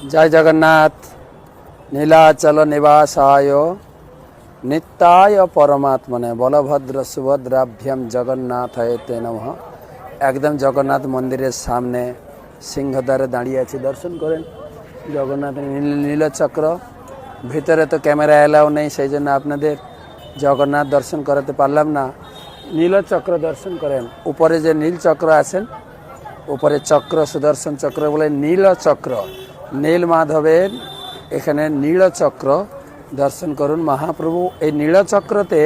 जय जगन्नाथ। नीलाचल निवासाय नित्याय परमात्मने बलभद्र सुभद्राभ्याम जगन्नाथाय ते नमः। एकदम जगन्नाथ मंदिर सामने सिंहद्वारे दाঁড়িয়ে আছে, दर्शन करें जगन्नाथ नीलचक्र। ভিতরে তো ক্যামেরা এলাও নেই, সেই জন্য আপনাদের জগন্নাথ দর্শন করাতে পারলাম না। নীলচক্র দর্শন করেন। উপরে যে নীলচক্র আছেন, উপরে চক্র সুদর্শন চক্র বলে নীলচক্র, নীল মাধবের এখানে নীলচক্র দর্শন করুন। মহাপ্রভু এই নীলচক্রতে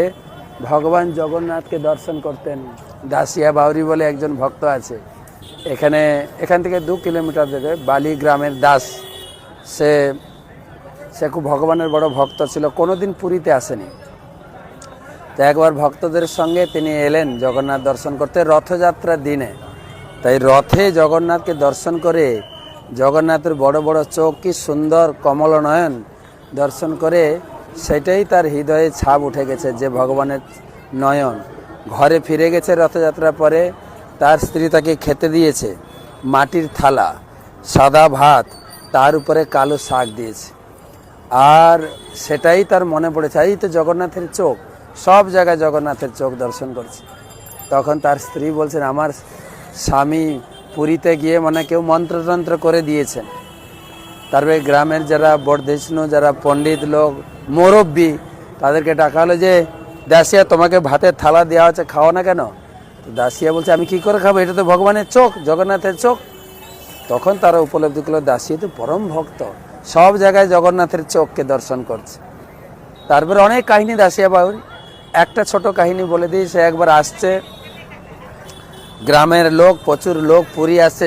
ভগবান জগন্নাথকে দর্শন করতেন। দাসিয়া বাউরি বলে একজন ভক্ত আছে এখান থেকে 2 কিলোমিটার দূরে, বালি গ্রামের দাস। সে খুব ভগবানের বড় ভক্ত ছিল, কোনোদিন পুরীতে আসেনি। তো একবার ভক্তদের সঙ্গে তিনি এলেন জগন্নাথ দর্শন করতে রথযাত্রার দিনে। তাই রথে জগন্নাথকে দর্শন করে জগন্নাথের বড় বড় চোখ, কি সুন্দর কমল নয়ন দর্শন করে সেটাই তার হৃদয়ে ছাপ উঠে গেছে যে ভগবানের নয়ন। ঘরে ফিরে গেছে রথযাত্রার পরে, তার স্ত্রী তাকে খেতে দিয়েছে মাটির থালা, সাদা ভাত, তার উপরে কালো শাক দিয়েছে। আর সেটাই তার মনে পড়েছে, এই তো জগন্নাথের চোখ, সব জায়গায় জগন্নাথের চোখ দর্শন করছে। তখন তার স্ত্রী বলছেন, আমার স্বামী পুরীতে গিয়ে মানে কেউ মন্ত্রতন্ত্র করে দিয়েছেন। তারপরে গ্রামের যারা বর্ধিষ্ণু, যারা পণ্ডিত লোক, মুরব্বী, তাদেরকে ডাকা হলো যে দাসিয়া তোমাকে ভাতের থালা দেওয়া হচ্ছে, খাও না কেন? তো দাসিয়া বলছে, আমি কি করে খাবো, এটা তো ভগবানের চোখ, জগন্নাথের চোখ। তখন তারা উপলব্ধি করলো দাসিয়া তো পরম ভক্ত, সব জায়গায় জগন্নাথের চোখকে দর্শন করছে। তারপরে অনেক কাহিনী দাসিয়া বাউরি, একটা ছোট কাহিনী বলে দিই। সে একবার আসছে, গ্রামের লোক, প্রচুর লোক পুরী আসছে